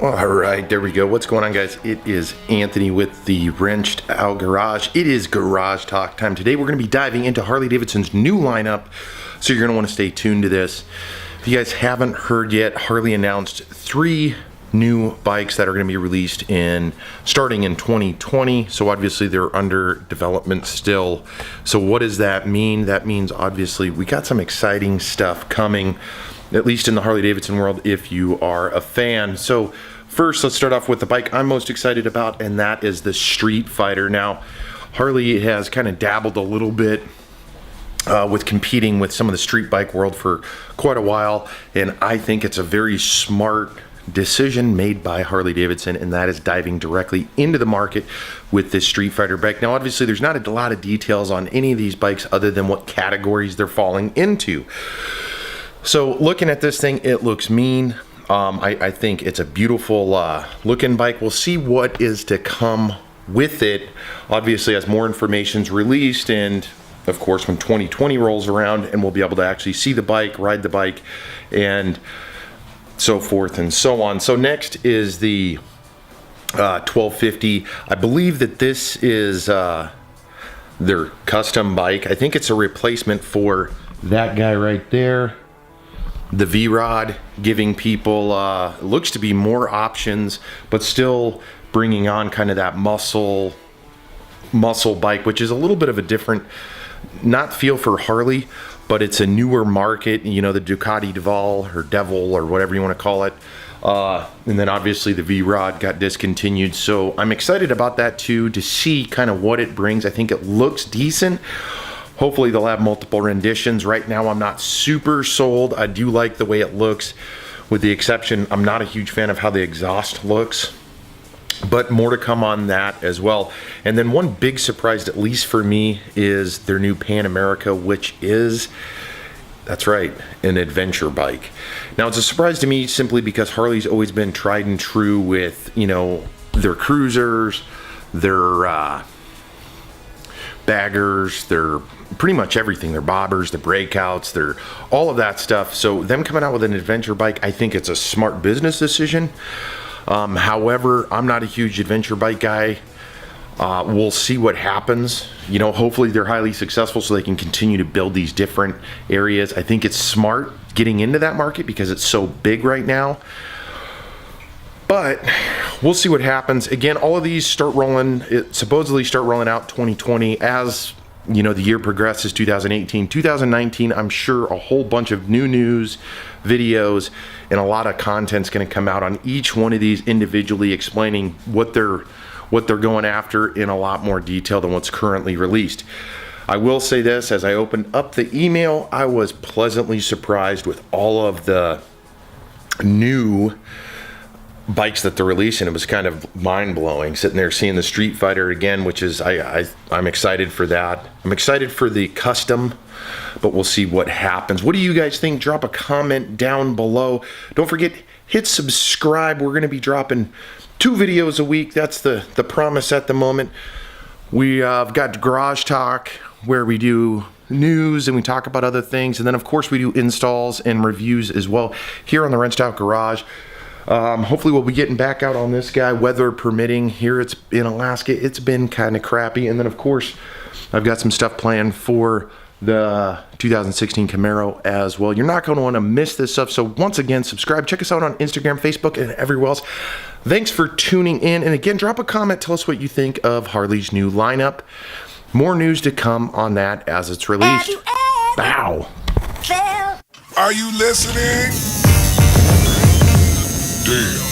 All right, there we go. What's going on, guys? It is Anthony with the Wrenched Out Garage. It is Garage Talk time. Today we're going to be diving into Harley Davidson's new lineup, so you're going to want to stay tuned to this. If you guys haven't heard yet, Harley announced 3 new bikes that are going to be released starting in 2020. So obviously they're under development still. So what does that mean? That means obviously we got some exciting stuff coming, at least in the Harley Davidson world, if you are a fan. So first, let's start off with the bike I'm most excited about, and that is the Streetfighter. Now, Harley has kind of dabbled a little bit with competing with some of the street bike world for quite a while, and I think it's a very smart decision made by Harley Davidson, and that is diving directly into the market with this Streetfighter bike. Now, obviously, there's not a lot of details on any of these bikes other than what categories they're falling into. So looking at this thing, it looks mean. I think it's a beautiful looking bike. We'll see what is to come with it, obviously, as more information's released, and of course when 2020 rolls around and we'll be able to actually see the bike, ride the bike, and so forth and so on. So next is the 1250. I believe that this is their custom bike. I think it's a replacement for that guy right there, the VROD, giving people looks to be more options, but still bringing on kind of that muscle bike, which is a little bit of a different, not feel for Harley, but it's a newer market. You know, the Ducati Devil or whatever you want to call it, and then obviously the VROD got discontinued. So I'm excited about that too, to see kind of what it brings. I think it looks decent. Hopefully they'll have multiple renditions. Right now I'm not super sold. I do like the way it looks, with the exception, I'm not a huge fan of how the exhaust looks, but more to come on that as well. And then one big surprise, at least for me, is their new Pan America, which is, that's right, an adventure bike. Now, it's a surprise to me simply because Harley's always been tried and true with, you know, their cruisers, their baggers, their pretty much everything, their bobbers, the breakouts, their all of that stuff. So them coming out with an adventure bike, I think it's a smart business decision. However, I'm not a huge adventure bike guy. We'll see what happens. You know, hopefully they're highly successful so they can continue to build these different areas. I think it's smart getting into that market because it's so big right now. But we'll see what happens. Again, all of these supposedly start rolling out 2020. As you know, the year progresses, 2018, 2019, I'm sure a whole bunch of new news, videos, and a lot of content's going to come out on each one of these individually, explaining what they're going after in a lot more detail than what's currently released. I will say this, as I opened up the email, I was pleasantly surprised with all of the new bikes that they're releasing. It was kind of mind-blowing sitting there seeing the Streetfighter again, which is I'm excited for that. I'm excited for the custom, but we'll see what happens. What do you guys think? Drop a comment down below. Don't forget, hit subscribe. We're going to be dropping 2 videos a week. That's the promise at the moment. We've got Garage Talk, where we do news and we talk about other things, and then of course we do installs and reviews as well here on the Wrenched Out Garage. Hopefully we'll be getting back out on this guy, weather permitting. Here it's in Alaska, it's been kind of crappy. And then of course I've got some stuff planned for the 2016 Camaro as well. You're not going to want to miss this stuff. So once again, subscribe, check us out on Instagram, Facebook, and everywhere else. Thanks for tuning in, and again, drop a comment, tell us what you think of Harley's new lineup. More news to come on that as it's released. Bow. Are you listening? Damn.